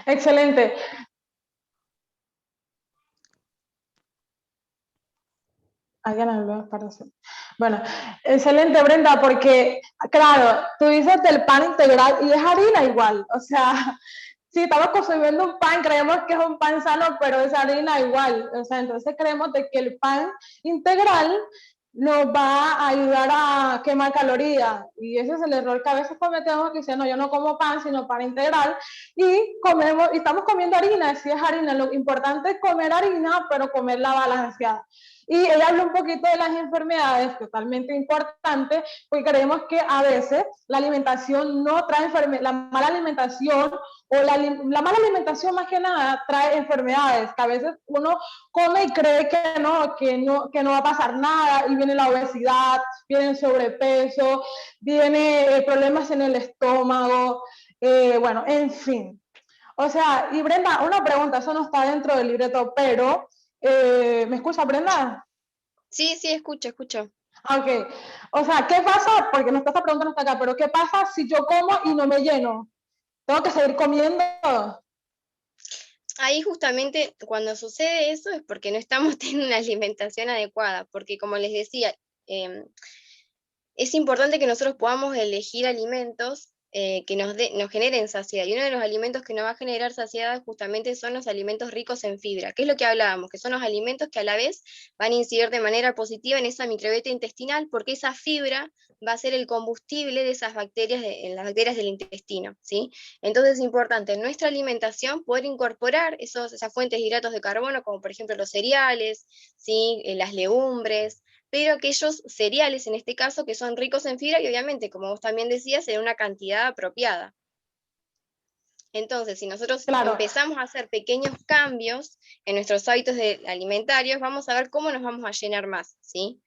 Excelente. Alguien habló, parece. Bueno, excelente, Brenda, porque, claro, tú dices del pan integral y es harina igual. O sea, si estamos consumiendo un pan, creemos que es un pan sano, pero es harina igual. O sea, entonces creemos de que el pan integral nos va a ayudar a quemar calorías. Y ese es el error que a veces cometemos, que dicen, no, yo no como pan, sino pan integral. Y comemos, y estamos comiendo harina, si es harina. Lo importante es comer harina, pero comerla balanceada. Y ella habló un poquito de las enfermedades, totalmente importante, porque creemos que a veces la alimentación no trae enfermedades, la mala alimentación o la mala alimentación más que nada trae enfermedades, que a veces uno come y cree que no va a pasar nada, y viene la obesidad, viene el sobrepeso, viene problemas en el estómago, bueno, en fin. O sea, y Brenda, una pregunta, eso no está dentro del libreto, pero ¿me escucha, Brenda? Sí, sí, escucho, escucho. Ok. O sea, ¿qué pasa? Porque esta pregunta no está acá, pero ¿qué pasa si yo como y no me lleno? ¿Tengo que seguir comiendo? Ahí justamente cuando sucede eso es porque no estamos teniendo una alimentación adecuada, porque como les decía, em, es importante que nosotros podamos elegir alimentos que nos generen saciedad. Y uno de los alimentos que nos va a generar saciedad justamente son los alimentos ricos en fibra, que es lo que hablábamos, que son los alimentos que a la vez van a incidir de manera positiva en esa microbiota intestinal, porque esa fibra va a ser el combustible de esas bacterias, en las bacterias del intestino, ¿sí? Entonces es importante en nuestra alimentación poder incorporar esas fuentes de hidratos de carbono, como por ejemplo los cereales, ¿sí? Las legumbres, pero aquellos cereales en este caso que son ricos en fibra y obviamente, como vos también decías, en una cantidad apropiada. Entonces, si nosotros Claro, empezamos a hacer pequeños cambios en nuestros hábitos alimentarios, vamos a ver cómo nos vamos a llenar más, ¿sí?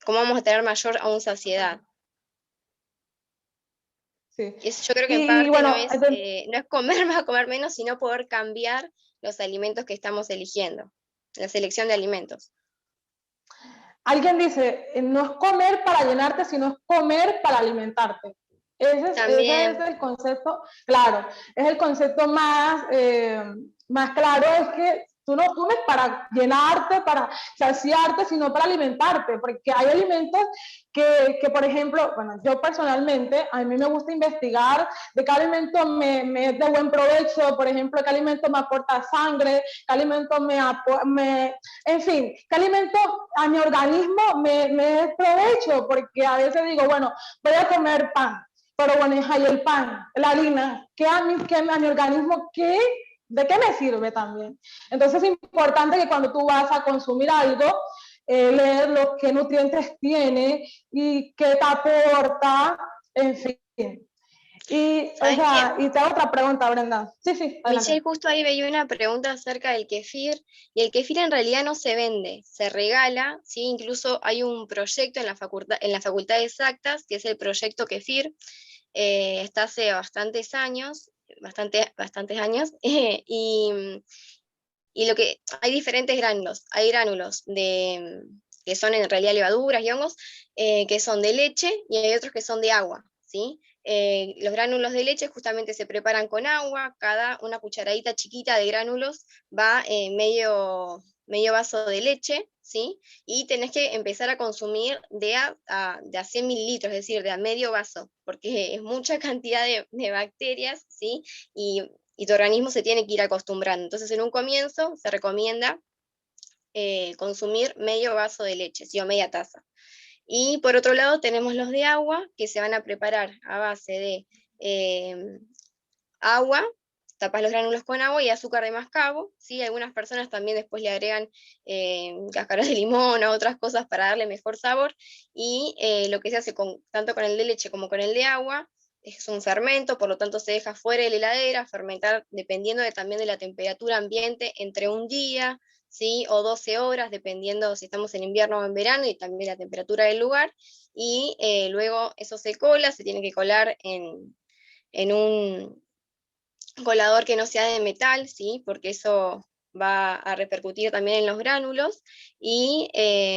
Cómo vamos a tener mayor aún saciedad. sí. Yo creo que en Y parte bueno, no es comer más o comer menos, sino poder cambiar los alimentos que estamos eligiendo, la selección de alimentos. alguien dice, no es comer para llenarte, sino es comer para alimentarte. Ese es También, el concepto, claro, es el concepto más claro, es que tú no comes para llenarte, para saciarte, sino para alimentarte, porque hay alimentos por ejemplo, bueno, yo personalmente, a mí me gusta investigar de qué alimento me es de buen provecho, por ejemplo, qué alimento me aporta sangre, qué alimento en fin, qué alimento a mi organismo me es provecho, porque a veces digo, bueno, voy a comer pan, pero bueno, y el pan, la harina, a mi organismo, ¿de qué me sirve también? Entonces es importante que cuando tú vas a consumir algo, leer los qué nutrientes tiene y qué te aporta, en fin. Y, o ¿saben qué? sea, y te hago otra pregunta, Brenda. Sí, sí, Michelle, adelante. justo ahí veía una pregunta acerca del kefir, y el kefir en realidad no se vende, se regala, ¿sí? Incluso hay un proyecto en la Facultad de Exactas, que es el proyecto Kefir, está hace bastantes años, bastantes años, y lo que, hay diferentes gránulos, hay gránulos que son en realidad levaduras y hongos, que son de leche, y hay otros que son de agua, ¿sí? Los gránulos de leche justamente se preparan con agua, una cucharadita chiquita de gránulos va medio vaso de leche, ¿sí? Y tenés que empezar a consumir de a 100 mililitros, es decir, de a medio vaso, porque es mucha cantidad de bacterias, ¿sí? Y tu organismo se tiene que ir acostumbrando. Entonces, en un comienzo se recomienda consumir medio vaso de leche, ¿sí? O media taza. Y por otro lado tenemos los de agua, que se van a preparar a base de agua, tapas los gránulos con agua y azúcar de mascabo, ¿sí? Algunas personas también después le agregan cáscaras de limón o otras cosas para darle mejor sabor, y lo que se hace tanto con el de leche como con el de agua es un fermento, por lo tanto se deja fuera de la heladera, fermentar dependiendo también de la temperatura ambiente entre un día, ¿sí? O 12 horas, dependiendo si estamos en invierno o en verano, y también la temperatura del lugar, y luego eso se cola, se tiene que colar en un colador que no sea de metal, ¿sí? Porque eso va a repercutir también en los gránulos y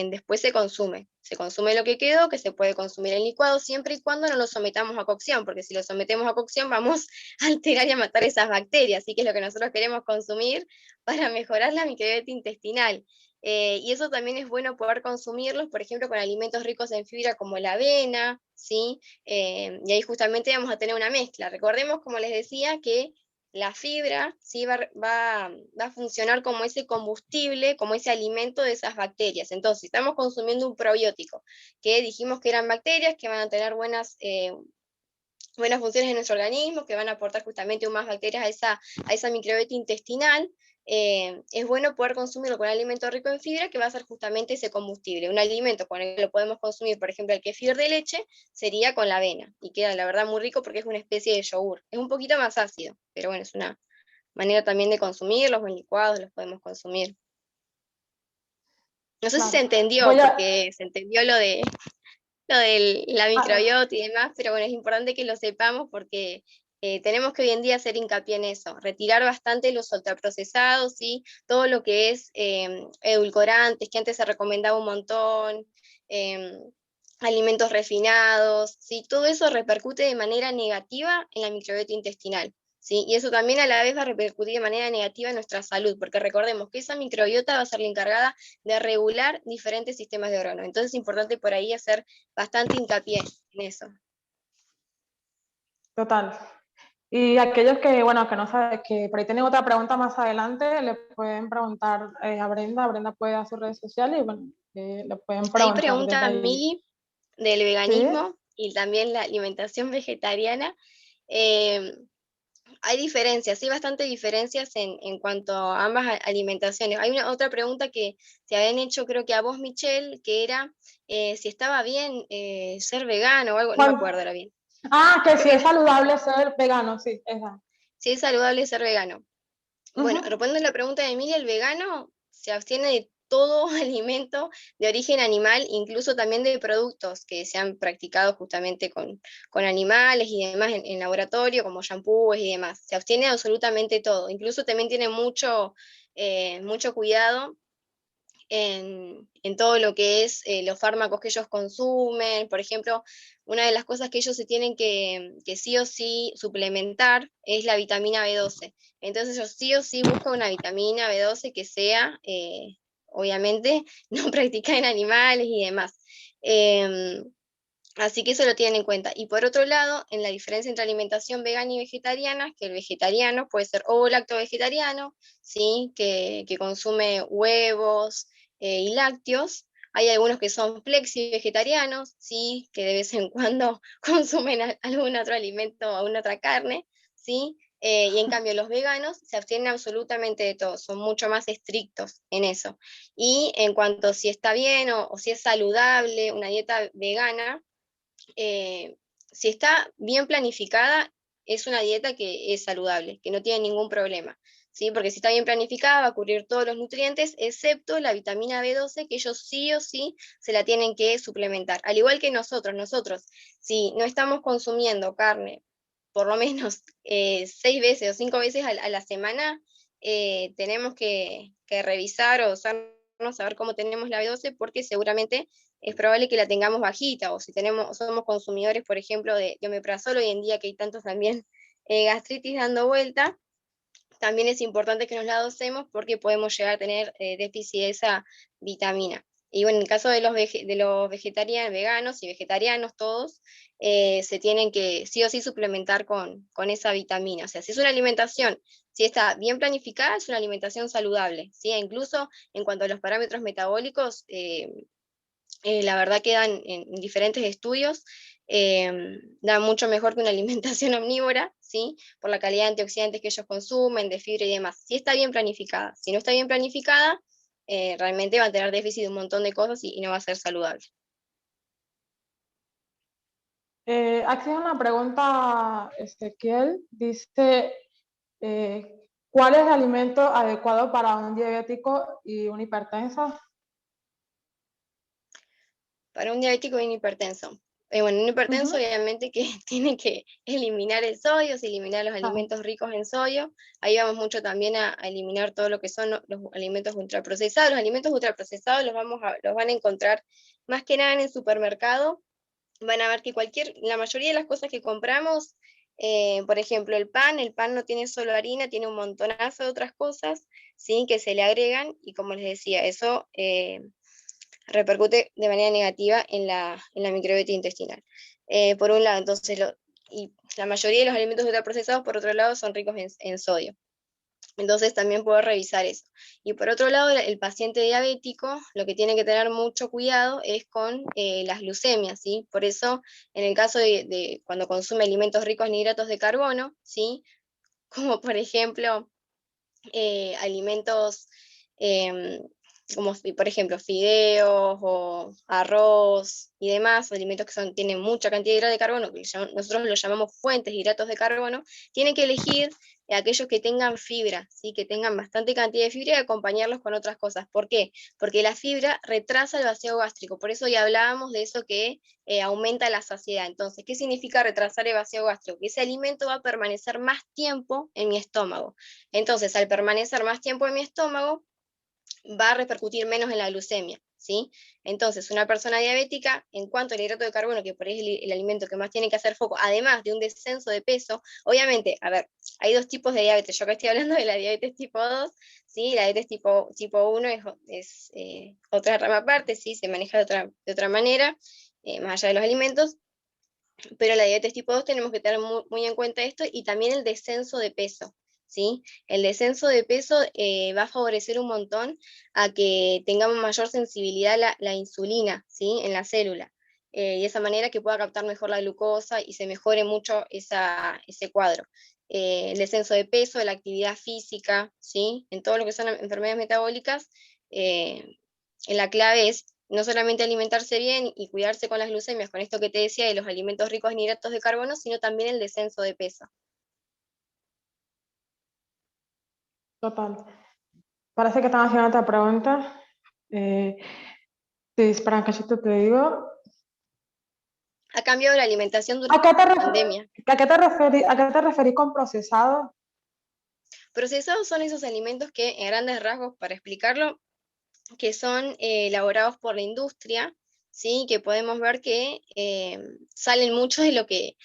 después se consume. Se consume lo que quedó, que se puede consumir en licuado, siempre y cuando no lo sometamos a cocción, porque si lo sometemos a cocción vamos a alterar y a matar esas bacterias, así que es lo que nosotros queremos consumir para mejorar la microbiota intestinal. Y eso también es bueno poder consumirlos, por ejemplo, con alimentos ricos en fibra como la avena, ¿sí? Y ahí justamente vamos a tener una mezcla. Recordemos, como les decía, que la fibra ¿sí? va a funcionar como ese combustible, como ese alimento de esas bacterias. Entonces, si estamos consumiendo un probiótico, que dijimos que eran bacterias, que van a tener buenas funciones en nuestro organismo, que van a aportar justamente más bacterias a esa microbiota intestinal, es bueno poder consumirlo con un alimento rico en fibra, que va a ser justamente ese combustible. Un alimento con el que lo podemos consumir, por ejemplo, el kefir de leche, sería con la avena, y queda la verdad muy rico porque es una especie de yogur. Es un poquito más ácido, pero bueno, es una manera también de consumirlos, o en licuados los podemos consumir. No sé si se Claro. entendió, Voy a, porque se entendió lo de la ah, microbiota y demás, pero bueno, es importante que lo sepamos porque tenemos que hoy en día hacer hincapié en eso, retirar bastante los ultraprocesados y todo lo que es edulcorantes, que antes se recomendaba un montón, em, alimentos refinados, ¿sí? Todo eso repercute de manera negativa en la microbiota intestinal. ¿Sí? Y eso también a la vez va a repercutir de manera negativa en nuestra salud, porque recordemos que esa microbiota va a ser la encargada de regular diferentes sistemas de órganos. Entonces es importante por ahí hacer bastante hincapié en eso. total. Y aquellos que, bueno, que no saben, que por ahí tienen otra pregunta más adelante, le pueden preguntar a Brenda. Brenda puede dar sus redes sociales y, bueno, le pueden Ahí preguntar desde pregunta ahí. Mili del ¿Sí? veganismo y también la alimentación vegetariana. Eh, Hay diferencias, sí, bastante diferencias en cuanto a ambas alimentaciones. Hay una otra pregunta que te habían hecho, creo que a vos, Michelle, que era si estaba bien ser vegano o algo, no me Juan, acuerdo ahora bien. que Creo si que es era saludable ser vegano, sí, esa. si es saludable ser vegano. Bueno, Ujú. respondiendo a la pregunta de Emilia, el vegano se abstiene de todo alimento de origen animal, incluso también de productos que se han practicado justamente con animales y demás en laboratorio, como shampoos y demás. Se abstiene de absolutamente todo. Incluso también tiene mucho cuidado en todo lo que es los fármacos que ellos consumen. Por ejemplo, una de las cosas que ellos se tienen que sí o sí suplementar es la vitamina B12. Entonces ellos sí o sí buscan una vitamina B12 que sea, obviamente, no practicada en animales y demás. Em, Así que eso lo tienen en cuenta. Y por otro lado, en la diferencia entre alimentación vegana y vegetariana, que el vegetariano puede ser ovo lacto vegetariano, ¿sí? que consume huevos y lácteos. Hay algunos que son flexi vegetarianos, ¿sí? Que de vez en cuando consumen algún otro alimento o alguna otra carne, ¿sí? Y en cambio los veganos se abstienen absolutamente de todo, son mucho más estrictos en eso. Y en cuanto a si está bien o si es saludable una dieta vegana, eh, si está bien planificada, es una dieta que es saludable, que no tiene ningún problema, ¿sí? Porque si está bien planificada va a cubrir todos los nutrientes, excepto la vitamina B12, que ellos sí o sí se la tienen que suplementar. Al igual que nosotros, si no estamos consumiendo carne por lo menos 6 veces o 5 veces a la semana, tenemos que revisar o usarnos a ver cómo tenemos la B12, porque seguramente es probable que la tengamos bajita, o si somos consumidores, por ejemplo, de omeprazol, hoy en día que hay tantos también gastritis dando vuelta, también es importante que nos la dosemos porque podemos llegar a tener déficit de esa vitamina. Y bueno, en el caso de los vegetarianos, veganos y vegetarianos todos, se tienen que sí o sí suplementar con esa vitamina. O sea, si es una alimentación, si está bien planificada, es una alimentación saludable, ¿sí? E incluso en cuanto a los parámetros metabólicos, la verdad que dan en diferentes estudios, da mucho mejor que una alimentación omnívora, ¿sí? Por la calidad de antioxidantes que ellos consumen, de fibra y demás. Si está bien planificada. Si no está bien planificada, realmente va a tener déficit de un montón de cosas y no va a ser saludable. Aquí hay una pregunta, Ezequiel. Dice, ¿cuál es el alimento adecuado para un diabético y un hipertenso? Para un diabético y un hipertenso. Bueno, un hipertenso Ujú. obviamente que tiene que eliminar el sodio, eliminar los Claro. alimentos ricos en sodio. Ahí vamos mucho también a eliminar todo lo que son los alimentos ultraprocesados. Los alimentos ultraprocesados los van a encontrar más que nada en el supermercado. Van a ver que la mayoría de las cosas que compramos, por ejemplo, el pan no tiene solo harina, tiene un montonazo de otras cosas, ¿sí? Que se le agregan, y como les decía, eso repercute de manera negativa en la microbiota intestinal. Por un lado, entonces, y la mayoría de los alimentos ultraprocesados, por otro lado, son ricos en sodio. Entonces también puedo revisar eso. Y por otro lado, el paciente diabético, lo que tiene que tener mucho cuidado es con las glucemias, ¿sí? Por eso, en el caso de cuando consume alimentos ricos en hidratos de carbono, ¿sí? Como por ejemplo alimentos em, como por ejemplo fideos o arroz y demás, alimentos que tienen mucha cantidad de hidratos de carbono, que nosotros los llamamos fuentes de hidratos de carbono, tienen que elegir aquellos que tengan fibra, ¿sí? Que tengan bastante cantidad de fibra y acompañarlos con otras cosas. ¿Por qué? Porque la fibra retrasa el vacío gástrico, por eso ya hablábamos de eso que aumenta la saciedad. Entonces, ¿qué significa retrasar el vacío gástrico? Que ese alimento va a permanecer más tiempo en mi estómago. Entonces, al permanecer más tiempo en mi estómago, va a repercutir menos en la glucemia, ¿sí? Entonces, una persona diabética, en cuanto al hidrato de carbono, que por ahí es el alimento que más tiene que hacer foco, además de un descenso de peso, obviamente, a ver, hay dos tipos de diabetes. Yo acá estoy hablando de la diabetes tipo 2, ¿sí? La diabetes tipo 1 es otra rama aparte, ¿sí? Se maneja de otra manera, más allá de los alimentos, pero la diabetes tipo 2 tenemos que tener muy en cuenta esto, y también el descenso de peso, ¿sí? El descenso de peso va a favorecer un montón a que tengamos mayor sensibilidad a la insulina, ¿sí? En la célula. Y de esa manera que pueda captar mejor la glucosa y se mejore mucho ese cuadro. El descenso de peso, la actividad física, ¿sí? En todo lo que son enfermedades metabólicas, eh, la clave es no solamente alimentarse bien y cuidarse con las glucemias, con esto que te decía de los alimentos ricos en hidratos de carbono, sino también el descenso de peso. Total. Parece que están haciendo otra pregunta. Eh, sí, espera, que si te digo. Ha cambiado la alimentación ¿A durante qué te, la pandemia. a qué te referís con procesado? Procesados son esos alimentos que, en grandes rasgos, para explicarlo, que son elaborados por la industria, ¿sí? Que podemos ver que salen mucho de lo que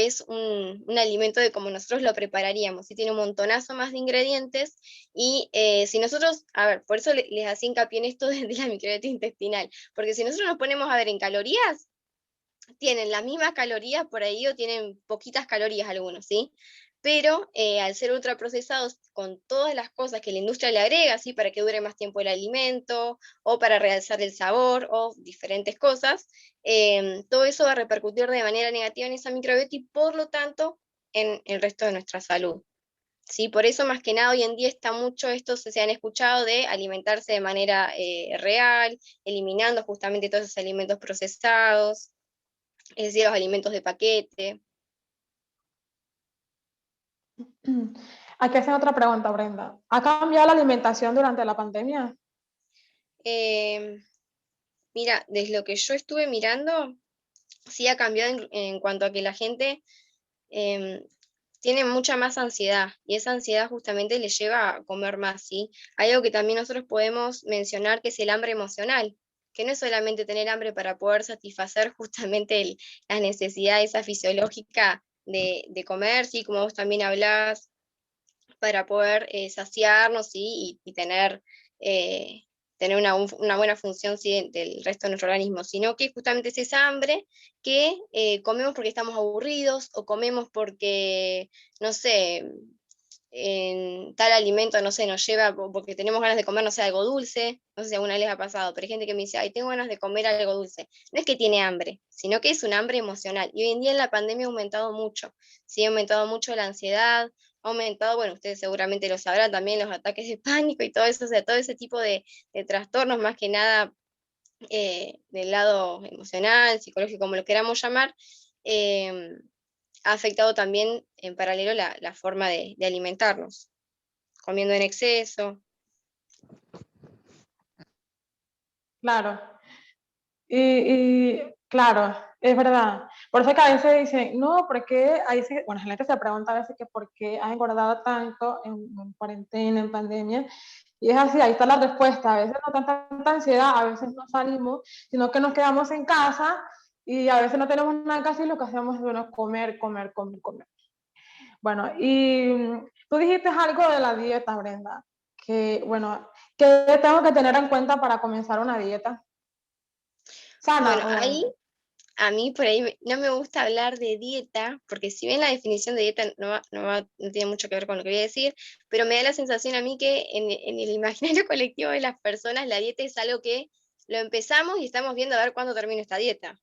es un alimento de como nosotros lo prepararíamos, ¿sí? Tiene un montonazo más de ingredientes, y si nosotros, a ver, por eso les hacía hincapié en esto de la microbiota intestinal, porque si nosotros nos ponemos a ver en calorías, tienen las mismas calorías por ahí, o tienen poquitas calorías algunos, ¿sí? Pero al ser ultraprocesados, con todas las cosas que la industria le agrega, ¿sí? Para que dure más tiempo el alimento, o para realzar el sabor, o diferentes cosas, todo eso va a repercutir de manera negativa en esa microbiota, y por lo tanto en el resto de nuestra salud. Sí, por eso más que nada hoy en día está mucho esto, se han escuchado de alimentarse de manera real, eliminando justamente todos esos alimentos procesados, es decir, los alimentos de paquete. Aquí hacen otra pregunta, Brenda. ¿Ha cambiado la alimentación durante la pandemia? Eh, Mira, desde lo que yo estuve mirando, sí ha cambiado en cuanto a que la gente em, tiene mucha más ansiedad, y esa ansiedad justamente le lleva a comer más, ¿sí? Hay algo que también nosotros podemos mencionar, que es el hambre emocional, que no es solamente tener hambre para poder satisfacer justamente la necesidad esa fisiológica de comer, ¿sí? Como vos también hablás, para poder saciarnos, ¿sí? y eh, tener una buena función, ¿sí? Del resto de nuestro organismo, sino que justamente es esa hambre que comemos porque estamos aburridos, o comemos porque, no sé, en tal alimento, no sé, nos lleva porque tenemos ganas de comer, no sé, algo dulce. No sé si alguna vez les ha pasado, pero hay gente que me dice, ay, tengo ganas de comer algo dulce. No es que tiene hambre, sino que es un hambre emocional. Y hoy en día en la pandemia ha aumentado mucho, sí, ha aumentado mucho la ansiedad, ha aumentado, bueno, ustedes seguramente lo sabrán también, los ataques de pánico y todo eso, o sea, todo ese tipo de trastornos, más que nada del lado emocional, psicológico, como lo queramos llamar. eh, Ha afectado también en paralelo la forma de alimentarnos, comiendo en exceso. Claro. Y Claro, es verdad. Por eso que a veces dicen, no, porque ahí se, bueno, la gente se pregunta a veces que por qué has engordado tanto en cuarentena, en pandemia, y es así, ahí está la respuesta. A veces no tanta ansiedad, a veces no salimos, sino que nos quedamos en casa y a veces no tenemos nada que hacer y lo que hacemos es, bueno, comer, comer, comer, comer. Bueno, y tú dijiste algo de la dieta, Brenda, que, bueno, ¿qué tengo que tener en cuenta para comenzar una dieta sana, Bueno, ahí obviamente? a mí por ahí no me gusta hablar de dieta, porque si bien la definición de dieta no tiene mucho que ver con lo que voy a decir, pero me da la sensación a mí que en el imaginario colectivo de las personas la dieta es algo que lo empezamos y estamos viendo a ver cuándo termina esta dieta,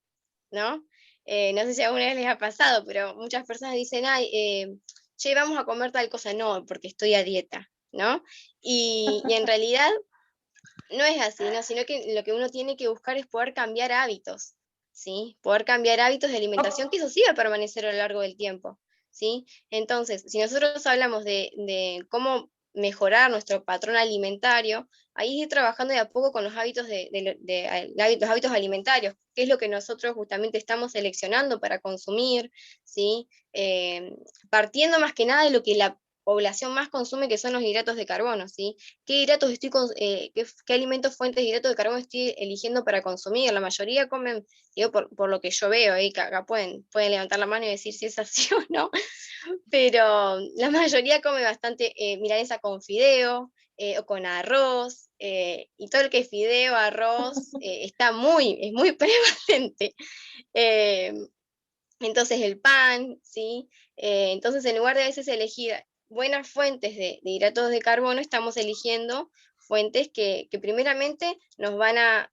¿no? No sé si alguna vez les ha pasado, pero muchas personas dicen, ay, che, vamos a comer tal cosa, no, porque estoy a dieta, ¿no? Y en realidad no es así, ¿no? Sino que lo que uno tiene que buscar es poder cambiar hábitos, ¿sí? Poder cambiar hábitos de alimentación, que eso sí va a permanecer a lo largo del tiempo, ¿sí? Entonces, si nosotros hablamos de cómo mejorar nuestro patrón alimentario, ahí ir trabajando de a poco con los hábitos los hábitos alimentarios, que es lo que nosotros justamente estamos seleccionando para consumir, ¿sí? Partiendo más que nada de lo que la población más consume, que son los hidratos de carbono, ¿sí? ¿Qué hidratos qué alimentos fuentes de hidratos de carbono estoy eligiendo para consumir? La mayoría comen, digo, por lo que yo veo, que acá pueden levantar la mano y decir si es así o no, pero la mayoría come bastante milanesa con fideo o con arroz, y todo lo que es fideo, arroz, es muy prevalente. Eh, entonces el pan, ¿sí? Entonces en lugar de a veces elegir buenas fuentes de hidratos de carbono, estamos eligiendo fuentes que primeramente nos van a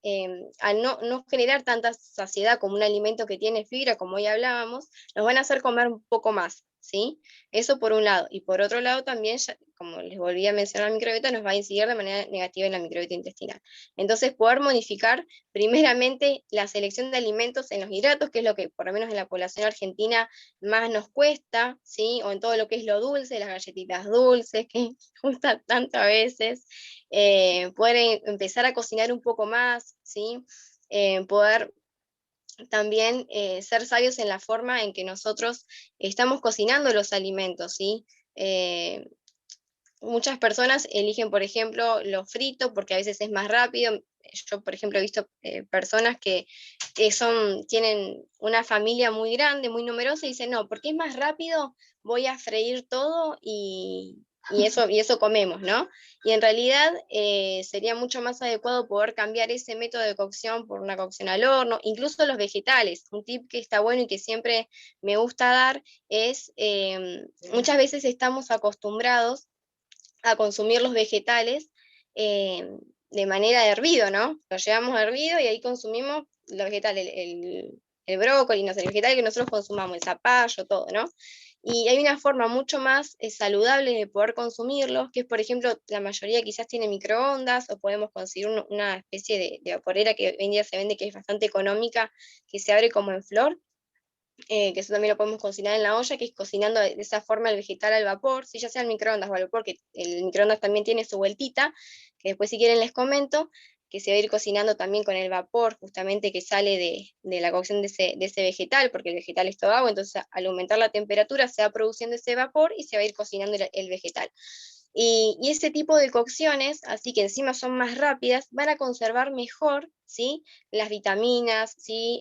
no generar tanta saciedad como un alimento que tiene fibra, como hoy hablábamos, nos van a hacer comer un poco más, ¿sí? Eso por un lado. Y por otro lado también, como les volví a mencionar, la microbiota nos va a incidir de manera negativa en la microbiota intestinal. Entonces poder modificar primeramente la selección de alimentos en los hidratos, que es lo que por lo menos en la población argentina más nos cuesta, ¿sí? O en todo lo que es lo dulce, las galletitas dulces, que gusta tanto a veces, poder empezar a cocinar un poco más, ¿sí? Poder también ser sabios en la forma en que nosotros estamos cocinando los alimentos, ¿sí? Eh, Muchas personas eligen, por ejemplo, lo frito porque a veces es más rápido. Yo, por ejemplo, he visto personas que tienen una familia muy grande, muy numerosa, y dicen, no, porque es más rápido, voy a freír todo y eso comemos, ¿no? Y en realidad sería mucho más adecuado poder cambiar ese método de cocción por una cocción al horno, incluso los vegetales. Un tip que está bueno y que siempre me gusta dar es, muchas veces estamos acostumbrados a consumir los vegetales eh, de manera de hervido, ¿no? Los llevamos hervido y ahí consumimos los vegetales, el brócoli, no sé, el vegetal que nosotros consumamos, el zapallo, todo, ¿no? Y hay una forma mucho más saludable de poder consumirlos, que es, por ejemplo, la mayoría quizás tiene microondas o podemos conseguir una especie de vaporera que hoy en día se vende que es bastante económica, que se abre como en flor, que eso también lo podemos cocinar en la olla, que es cocinando de esa forma el vegetal al vapor, si ya sea el microondas o al vapor, que el microondas también tiene su vueltita, que después si quieren les comento, que se va a ir cocinando también con el vapor, justamente que sale de la cocción de ese vegetal, porque el vegetal es todo agua, entonces al aumentar la temperatura se va produciendo ese vapor y se va a ir cocinando el vegetal. Y ese tipo de cocciones, así que encima son más rápidas, van a conservar mejor, ¿sí? Las vitaminas, ¿sí?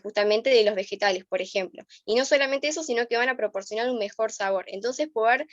Justamente de los vegetales, por ejemplo. Y no solamente eso, sino que van a proporcionar un mejor sabor. Entonces, poder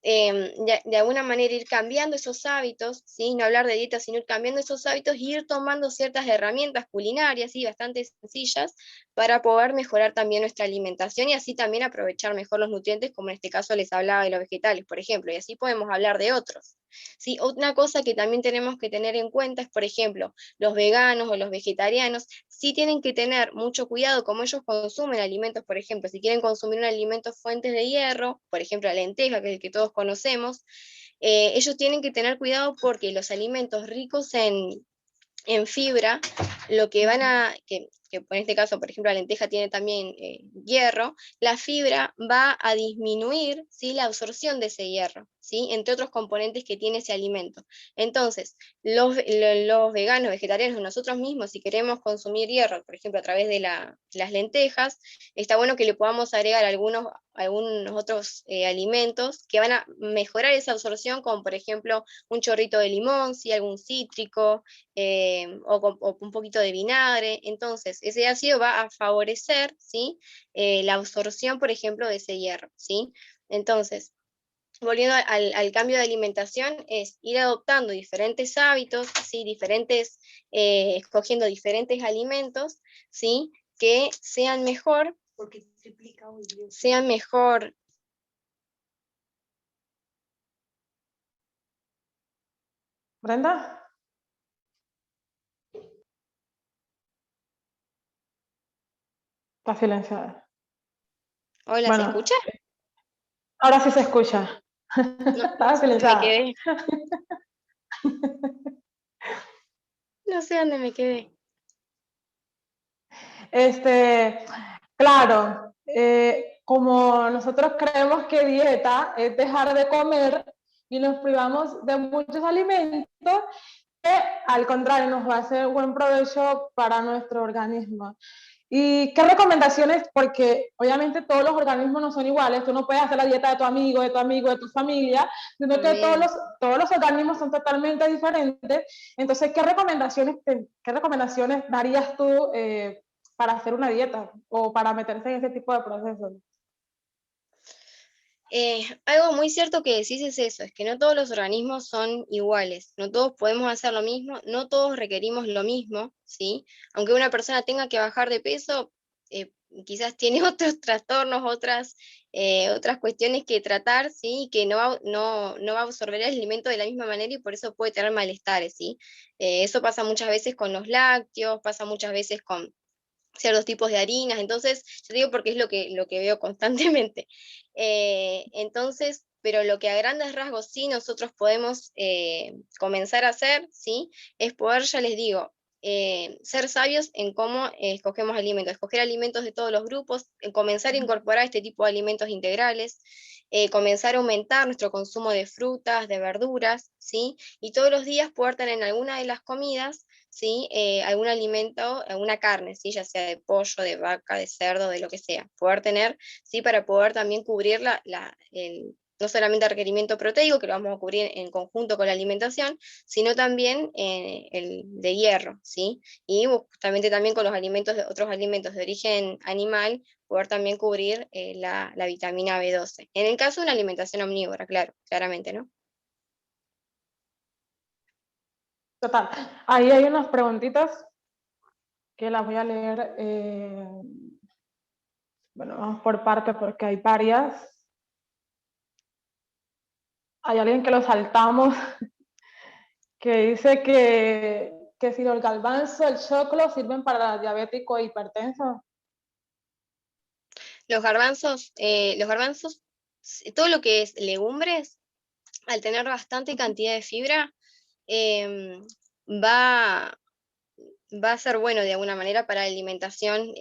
de alguna manera ir cambiando esos hábitos, ¿sí? No hablar de dieta, sino ir cambiando esos hábitos y ir tomando ciertas herramientas culinarias, ¿sí? Bastante sencillas, para poder mejorar también nuestra alimentación y así también aprovechar mejor los nutrientes, como en este caso les hablaba de los vegetales, por ejemplo, y así podemos hablar de otros. ¿Sí? Una cosa que también tenemos que tener en cuenta es, por ejemplo, los veganos o los vegetarianos sí tienen que tener mucho cuidado como ellos consumen alimentos, por ejemplo, si quieren consumir un alimento fuentes de hierro, por ejemplo la lenteja, que es el que todos conocemos, ellos tienen que tener cuidado porque los alimentos ricos en fibra, lo que van a, que que en este caso, por ejemplo, la lenteja tiene también hierro, la fibra va a disminuir, ¿sí?, la absorción de ese hierro, ¿sí?, entre otros componentes que tiene ese alimento. Entonces, los veganos, vegetarianos, nosotros mismos, si queremos consumir hierro, por ejemplo, a través de las lentejas, está bueno que le podamos agregar algunos otros alimentos que van a mejorar esa absorción, como por ejemplo un chorrito de limón, ¿sí?, algún cítrico, o un poquito de vinagre. Entonces, ese ácido va a favorecer, ¿sí?, la absorción, por ejemplo, de ese hierro, ¿sí? Entonces, volviendo al cambio de alimentación, es ir adoptando diferentes hábitos, ¿sí?, escogiendo diferentes alimentos, ¿sí?, que sean mejor, sean mejor. Brenda, está silenciada. Hola, ¿se Bueno, escucha? ahora sí se escucha. No, Estaba me silenciada. quedé. No sé dónde me quedé. Claro, como nosotros creemos que dieta es dejar de comer y nos privamos de muchos alimentos, que al contrario nos va a hacer buen provecho para nuestro organismo. ¿Y qué recomendaciones? Porque obviamente todos los organismos no son iguales, tú no puedes hacer la dieta de tu amigo, de tu amigo, de tu familia, sino que Bien. todos los organismos son totalmente diferentes. Entonces, qué recomendaciones darías tú para hacer una dieta o para meterse en ese tipo de procesos? Algo muy cierto que decís es eso, es que no todos los organismos son iguales, no todos podemos hacer lo mismo, no todos requerimos lo mismo, ¿sí? Aunque una persona tenga que bajar de peso, quizás tiene otros trastornos, otras cuestiones que tratar, ¿sí? Que no va a absorber el alimento de la misma manera y por eso puede tener malestares, ¿sí? Eso pasa muchas veces con los lácteos, pasa muchas veces con ciertos tipos de harinas, entonces, yo digo porque es lo que veo constantemente. Entonces, pero lo que a grandes rasgos sí nosotros podemos comenzar a hacer, ¿sí? Es poder, ya les digo, ser sabios en cómo escogemos alimentos, escoger alimentos de todos los grupos, comenzar a incorporar este tipo de alimentos integrales, comenzar a aumentar nuestro consumo de frutas, de verduras, ¿sí? Y todos los días poder tener en alguna de las comidas, ¿sí? Algún alimento, alguna carne, ¿sí? Ya sea de pollo, de vaca, de cerdo, de lo que sea, poder tener, ¿sí? Para poder también cubrir no solamente el requerimiento proteico, que lo vamos a cubrir en conjunto con la alimentación, sino también el de hierro, ¿sí? Y justamente también con otros alimentos de origen animal, poder también cubrir la vitamina B12. En el caso de una alimentación omnívora, claro, claramente, ¿no? Total, ahí hay unas preguntitas que las voy a leer, bueno, vamos por partes porque hay varias. Hay alguien que lo saltamos, que dice que si el garbanzo, el choclo sirven para diabético e hipertenso. Los garbanzos, todo lo que es legumbres, al tener bastante cantidad de fibra, em, va, va a ser bueno de alguna manera para la alimentación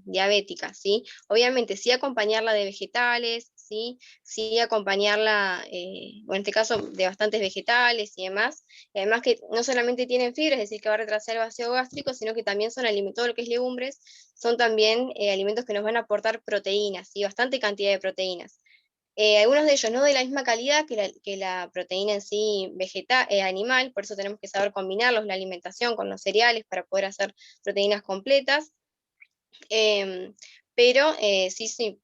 diabética, ¿sí? Obviamente, sí acompañarla de vegetales, ¿sí? Sí acompañarla, en este caso, de bastantes vegetales y demás. Y además que no solamente tienen fibra, es decir, que va a retrasar el vacío gástrico, sino que también son alimentos, todo lo que es legumbres, son también alimentos que nos van a aportar proteínas, ¿sí? Bastante cantidad de proteínas. Algunos de ellos no de la misma calidad que la proteína en sí animal, por eso tenemos que saber combinarlos, la alimentación con los cereales para poder hacer proteínas completas. Em, pero sí,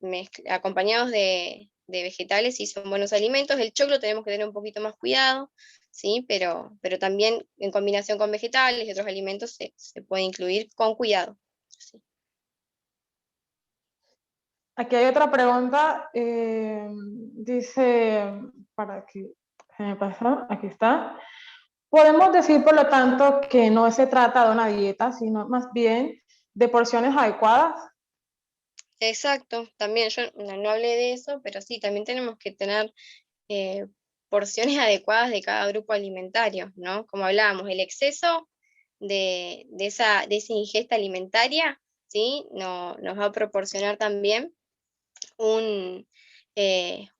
acompañados de vegetales sí son buenos alimentos. El choclo tenemos que tener un poquito más cuidado, ¿sí? Pero también en combinación con vegetales y otros alimentos se puede incluir con cuidado. Sí. Aquí hay otra pregunta, dice, para que se me pasó, aquí está. Podemos decir, por lo tanto, que no se trata de una dieta, sino más bien de porciones adecuadas. Exacto, también yo no hablé de eso, pero sí, también tenemos que tener eh, porciones adecuadas de cada grupo alimentario, ¿no? Como hablábamos, el exceso de esa ingesta alimentaria ¿sí? Nos va a proporcionar también un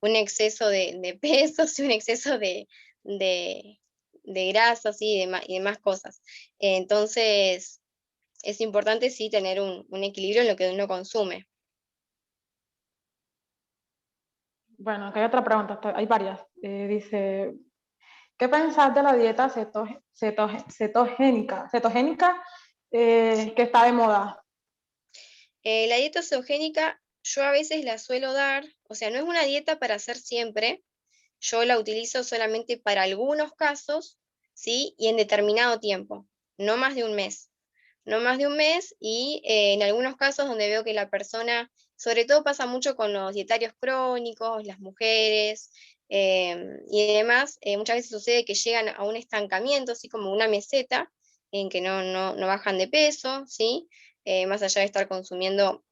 exceso de pesos y un exceso de, de grasas y demás cosas. Entonces, es importante sí tener un equilibrio en lo que uno consume. Bueno, acá hay otra pregunta, hay varias. Dice, ¿qué pensás de la dieta cetogénica que está de moda? La dieta cetogénica yo a veces la suelo dar, o sea, no es una dieta para hacer siempre, yo la utilizo solamente para algunos casos, ¿sí? Y en determinado tiempo, no más de un mes. No más de un mes y en algunos casos donde veo que la persona, sobre todo pasa mucho con los dietarios crónicos, las mujeres y demás, muchas veces sucede que llegan a un estancamiento, así como una meseta, en que no bajan de peso, ¿sí? Más allá de estar consumiendo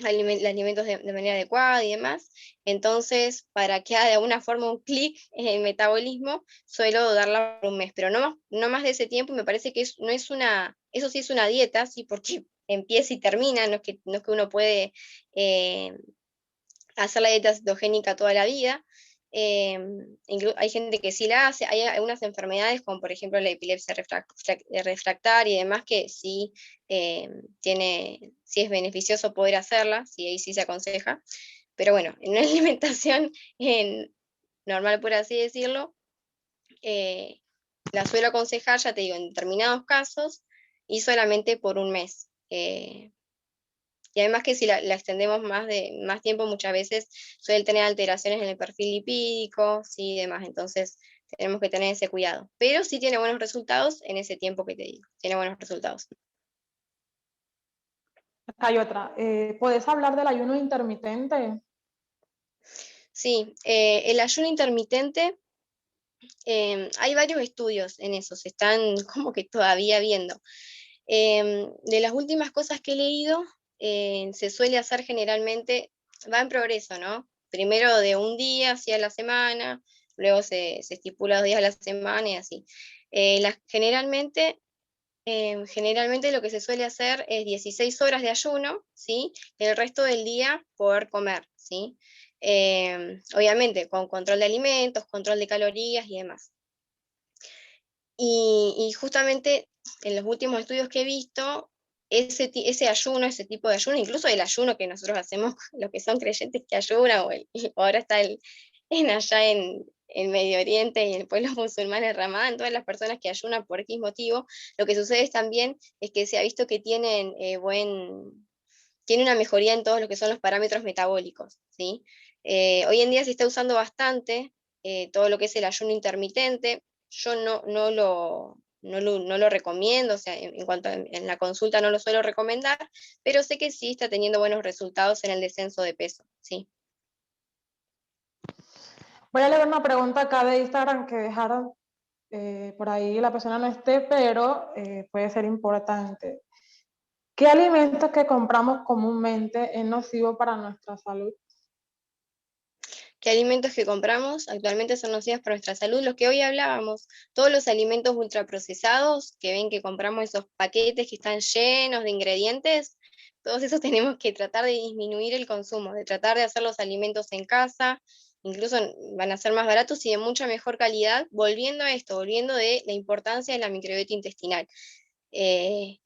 alimentos de manera adecuada y demás. Entonces, para que haga de alguna forma un clic en el metabolismo, suelo darla por un mes, pero no más de ese tiempo. Me parece que no es una, eso sí es una dieta, sí, porque empieza y termina, no es que uno puede hacer la dieta cetogénica toda la vida. Eh, hay gente que sí la hace, hay algunas enfermedades como por ejemplo la epilepsia refractaria y demás que sí sí es beneficioso poder hacerla, sí, ahí sí se aconseja, pero bueno, en una alimentación normal por así decirlo, eh, la suelo aconsejar, ya te digo, en determinados casos y solamente por un mes. Y además que si la extendemos más tiempo, muchas veces suele tener alteraciones en el perfil lipídico, sí, y demás. Entonces tenemos que tener ese cuidado. Pero sí tiene buenos resultados en ese tiempo que te digo. Tiene buenos resultados. Acá hay otra. ¿Puedes hablar del ayuno intermitente? Sí, el ayuno intermitente, hay varios estudios en eso, se están como que todavía viendo. De las últimas cosas que he leído, se suele hacer generalmente, va en progreso, ¿no? Primero de un día hacia la semana, luego se estipula 2 días a la semana y así. Generalmente lo que se suele hacer es 16 horas de ayuno, ¿sí? Y el resto del día poder comer, ¿sí? Obviamente con control de alimentos, control de calorías y demás. Y justamente en los últimos estudios que he visto, ese ayuno, ese tipo de ayuno, incluso el ayuno que nosotros hacemos, los que son creyentes que ayunan, o ahora está allá en Medio Oriente y en el pueblo musulmán, el Ramadán, todas las personas que ayunan por X motivo, lo que sucede también es que se ha visto que tiene una mejoría en todos lo que son los parámetros metabólicos, ¿sí? Hoy en día se está usando bastante todo lo que es el ayuno intermitente. Yo no lo recomiendo, o sea, en cuanto en la consulta no lo suelo recomendar, pero sé que sí está teniendo buenos resultados en el descenso de peso, sí. Voy a leer una pregunta acá de Instagram que dejaron por ahí, la persona no esté, pero puede ser importante. ¿Qué alimentos que compramos comúnmente es nocivo para nuestra salud? ¿Qué alimentos que compramos actualmente son nocivos para nuestra salud? Los que hoy hablábamos, todos los alimentos ultraprocesados, que ven que compramos esos paquetes que están llenos de ingredientes, todos esos tenemos que tratar de disminuir el consumo, de tratar de hacer los alimentos en casa, incluso van a ser más baratos y de mucha mejor calidad, volviendo a esto, volviendo de la importancia de la microbiota intestinal.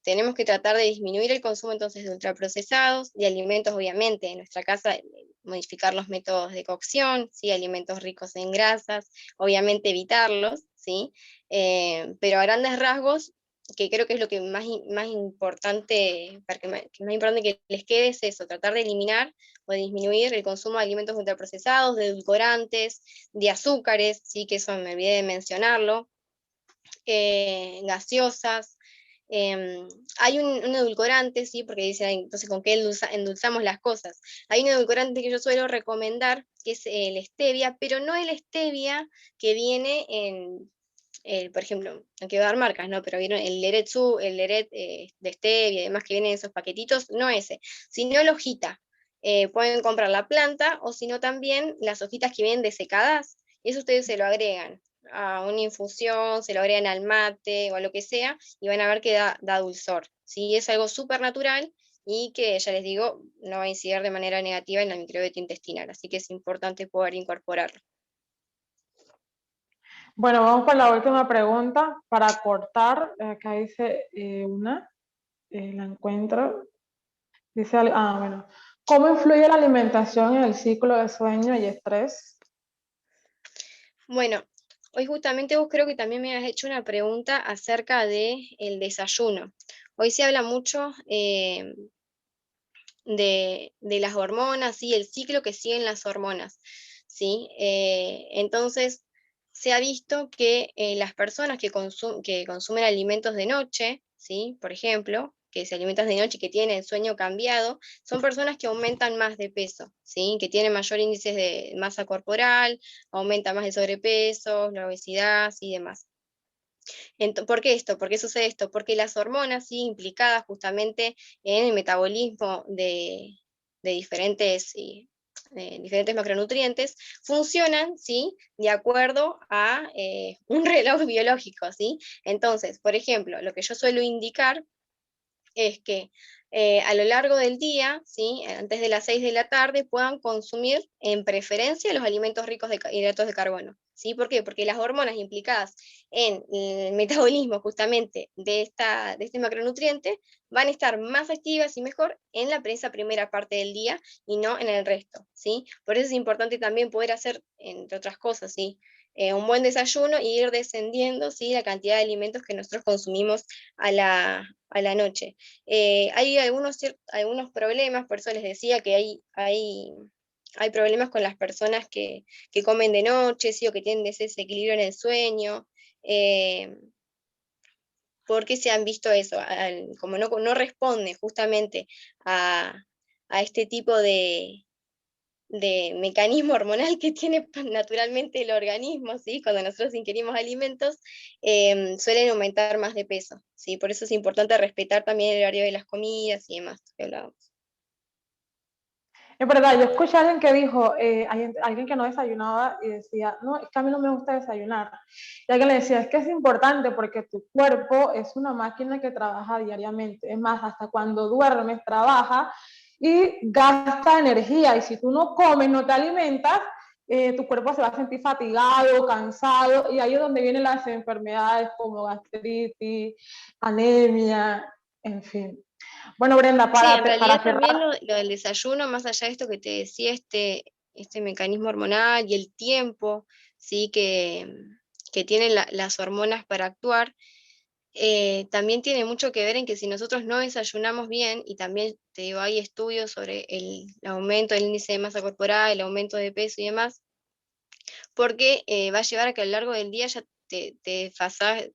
Tenemos que tratar de disminuir el consumo entonces de ultraprocesados, de alimentos obviamente en nuestra casa, modificar los métodos de cocción, ¿sí? Alimentos ricos en grasas, obviamente evitarlos, ¿sí? Pero a grandes rasgos, que creo que es lo que más importante, que más importante que les quede es eso, tratar de eliminar o de disminuir el consumo de alimentos ultraprocesados, de edulcorantes, de azúcares, ¿sí? Que eso me olvidé de mencionarlo, gaseosas. Hay un edulcorante, ¿sí? Porque dice, entonces, ¿con qué endulzamos las cosas? Hay un edulcorante que yo suelo recomendar, que es el stevia, pero no el stevia que viene por ejemplo, no quiero dar marcas, ¿no? Pero vieron el Leret, el Leret de stevia y demás que vienen en esos paquetitos, no ese, sino la hojita. Pueden comprar la planta o sino también las hojitas que vienen desecadas, y eso ustedes se lo agregan a una infusión, se lo agregan al mate o a lo que sea, y van a ver que da dulzor. ¿Sí? Es algo súper natural y que, ya les digo, no va a incidir de manera negativa en la microbiota intestinal, así que es importante poder incorporarlo. Bueno, vamos con la última pregunta para cortar. Acá dice una, la encuentro. Dice, bueno, ¿cómo influye la alimentación en el ciclo de sueño y estrés? Bueno, hoy justamente vos creo que también me has hecho una pregunta acerca de el desayuno. Hoy se habla mucho de las hormonas y el ciclo que siguen las hormonas, ¿sí? Entonces, se ha visto que las personas que consumen alimentos de noche, ¿sí? Por ejemplo, que se alimentan de noche y que tienen el sueño cambiado, son personas que aumentan más de peso, ¿sí? Que tienen mayor índice de masa corporal, aumenta más el sobrepeso, la obesidad y demás. ¿Por qué esto? ¿Por qué sucede esto? Porque las hormonas, sí, implicadas justamente en el metabolismo de diferentes macronutrientes, funcionan, ¿sí? De acuerdo a un reloj biológico, ¿sí? Entonces, por ejemplo, lo que yo suelo indicar es que a lo largo del día, ¿sí? Antes de las 6 de la tarde, puedan consumir en preferencia los alimentos ricos de hidratos de carbono. ¿Sí? ¿Por qué? Porque las hormonas implicadas en el metabolismo justamente de este macronutriente van a estar más activas y mejor en esa primera parte del día y no en el resto. ¿Sí? Por eso es importante también poder hacer, entre otras cosas, ¿sí? Un buen desayuno y ir descendiendo, ¿sí? La cantidad de alimentos que nosotros consumimos a la noche. Hay algunos problemas, por eso les decía que hay problemas con las personas que comen de noche, ¿sí? O que tienen desequilibrio en el sueño, eh, porque se han visto eso, como no responde justamente a, a este tipo de mecanismo hormonal que tiene naturalmente el organismo, ¿sí? Cuando nosotros ingerimos alimentos, suelen aumentar más de peso, ¿sí? Por eso es importante respetar también el horario de las comidas y demás que hablábamos. Es verdad, yo escuché a alguien que dijo, alguien que no desayunaba y decía, no, es que a mí no me gusta desayunar. Y alguien le decía, es que es importante porque tu cuerpo es una máquina que trabaja diariamente. Es más, hasta cuando duermes, trabaja y gasta energía. Y si tú no comes, no te alimentas, tu cuerpo se va a sentir fatigado, cansado, y ahí es donde vienen las enfermedades como gastritis, anemia, en fin. Bueno, Brenda, Sí, en para realidad también cerrar, lo del desayuno, más allá de esto que te decía, este mecanismo hormonal y el tiempo, ¿sí? Que tienen las hormonas para actuar, también tiene mucho que ver en que si nosotros no desayunamos bien, y también te digo, hay estudios sobre el aumento del índice de masa corporal, el aumento de peso y demás, porque va a llevar a que a lo largo del día ya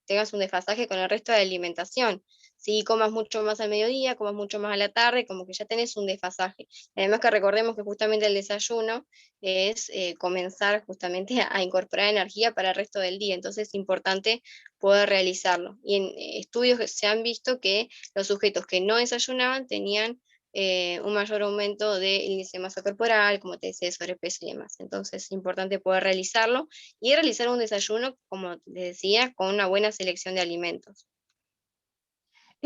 tengas un desfasaje con el resto de la alimentación. Si comas mucho más al mediodía, comas mucho más a la tarde, como que ya tenés un desfasaje. Además que recordemos que justamente el desayuno es comenzar justamente a incorporar energía para el resto del día, entonces es importante poder realizarlo. Y en estudios que se han visto que los sujetos que no desayunaban tenían un mayor aumento del índice de masa corporal, como te decía, de sobrepeso y demás. Entonces es importante poder realizarlo y realizar un desayuno, como te decía, con una buena selección de alimentos.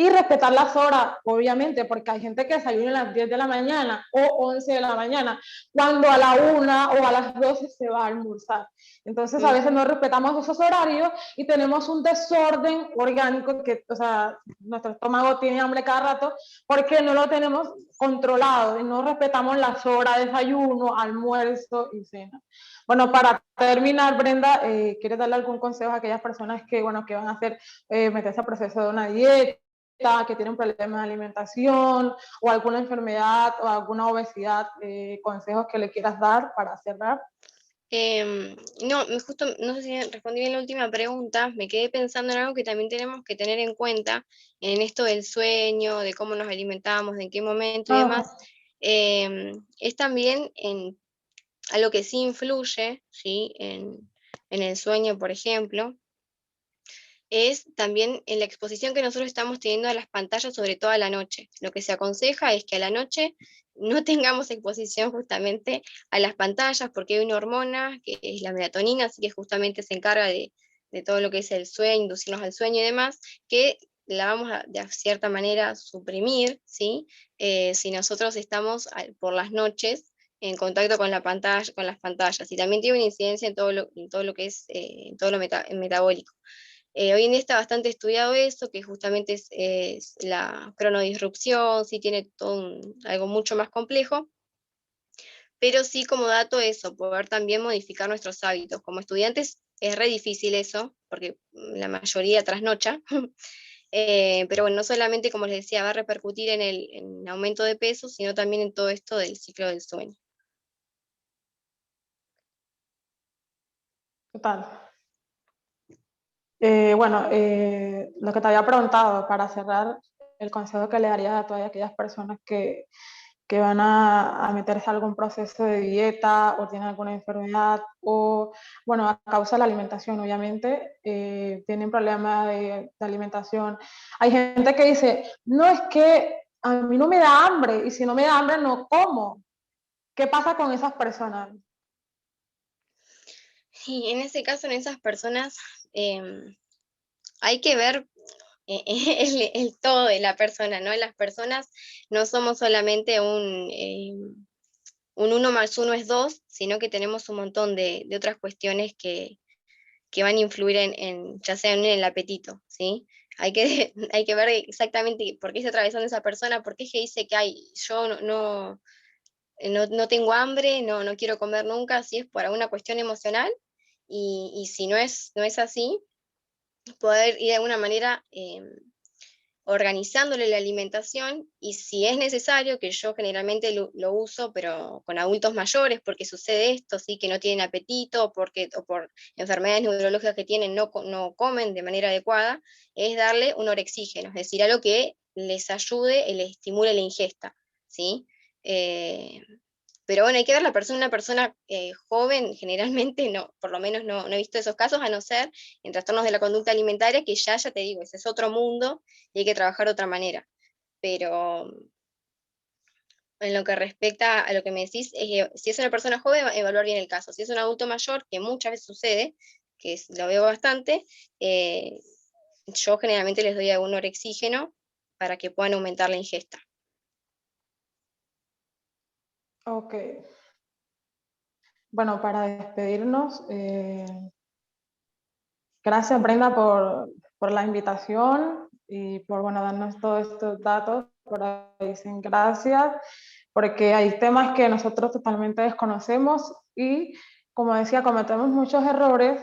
y respetar las horas, obviamente, porque hay gente que desayuna a las 10 de la mañana o 11 de la mañana, cuando a la 1 o a las 12 se va a almorzar. Entonces, a veces Ujú. no respetamos esos horarios y tenemos un desorden orgánico que, o sea, nuestro estómago tiene hambre cada rato porque no lo tenemos controlado y no respetamos las horas de desayuno, almuerzo y cena. Bueno, para terminar, Brenda, ¿quieres darle algún consejo a aquellas personas que, bueno, que van a hacer, meterse a proceso de una dieta, que tienen problemas de alimentación o alguna enfermedad o alguna obesidad, consejos que le quieras dar para cerrar? No, justo, no sé si respondí bien la última pregunta, me quedé pensando en algo que también tenemos que tener en cuenta en esto del sueño, de cómo nos alimentamos, de en qué momento y Ah, demás. Es también en algo que sí influye, ¿sí? En el sueño, por ejemplo, es también en la exposición que nosotros estamos teniendo a las pantallas, sobre todo a la noche. Lo que se aconseja es que a la noche no tengamos exposición justamente a las pantallas, porque hay una hormona, que es la melatonina, así que justamente se encarga de todo lo que es el sueño, inducirnos al sueño y demás, que la vamos a, de cierta manera, suprimir, ¿sí? Si nosotros estamos por las noches en contacto con la pantalla, con las pantallas, y también tiene una incidencia en todo lo que es, en todo lo metabólico. Hoy en día está bastante estudiado eso, que justamente es la cronodisrupción, sí tiene todo algo mucho más complejo, pero sí como dato eso, poder también modificar nuestros hábitos. Como estudiantes es re difícil eso, porque la mayoría trasnocha, pero bueno, no solamente, como les decía, va a repercutir en aumento de peso, sino también en todo esto del ciclo del sueño. Total. Bueno, lo que te había preguntado para cerrar, el consejo que le darías a todas aquellas personas que van a meterse a algún proceso de dieta o tienen alguna enfermedad o, bueno, a causa de la alimentación, obviamente, tienen problemas de alimentación. Hay gente que dice, no, es que a mí no me da hambre y si no me da hambre no como. ¿Qué pasa con esas personas? Y en ese caso, en esas personas, hay que ver el todo de la persona, ¿no? Las personas no somos solamente un uno más uno es dos, sino que tenemos un montón de otras cuestiones que van a influir ya sea en el apetito, ¿sí? Hay que, hay que ver exactamente por qué está atravesando esa persona, por qué es que dice que yo no tengo hambre, no quiero comer nunca, si es por alguna cuestión emocional, y si no es así, poder ir de alguna manera organizándole la alimentación, y si es necesario, que yo generalmente lo uso, pero con adultos mayores, porque sucede esto, ¿sí? Que no tienen apetito o por enfermedades neurológicas que tienen, no comen de manera adecuada, es darle un orexígeno, es decir, algo que les ayude, les estimule la ingesta, ¿sí? Eh, pero bueno, hay que ver la persona, una persona joven, generalmente no, por lo menos no he visto esos casos, a no ser en trastornos de la conducta alimentaria, que ya te digo, ese es otro mundo y hay que trabajar de otra manera. Pero en lo que respecta a lo que me decís, si es una persona joven, evaluar bien el caso. Si es un adulto mayor, que muchas veces sucede, lo veo bastante, eh, yo generalmente les doy algún orexígeno para que puedan aumentar la ingesta. Ok. Bueno, para despedirnos, gracias Brenda por la invitación y por bueno, darnos todos estos datos. Por ahí dicen gracias, porque hay temas que nosotros totalmente desconocemos y, como decía, cometemos muchos errores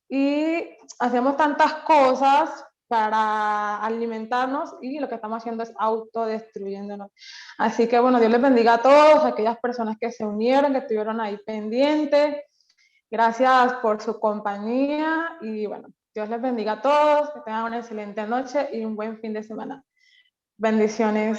y hacemos tantas cosas para alimentarnos y lo que estamos haciendo es autodestruyéndonos. Así que bueno, Dios les bendiga a todos, a aquellas personas que se unieron, que estuvieron ahí pendientes. Gracias por su compañía y bueno, Dios les bendiga a todos, que tengan una excelente noche y un buen fin de semana. Bendiciones.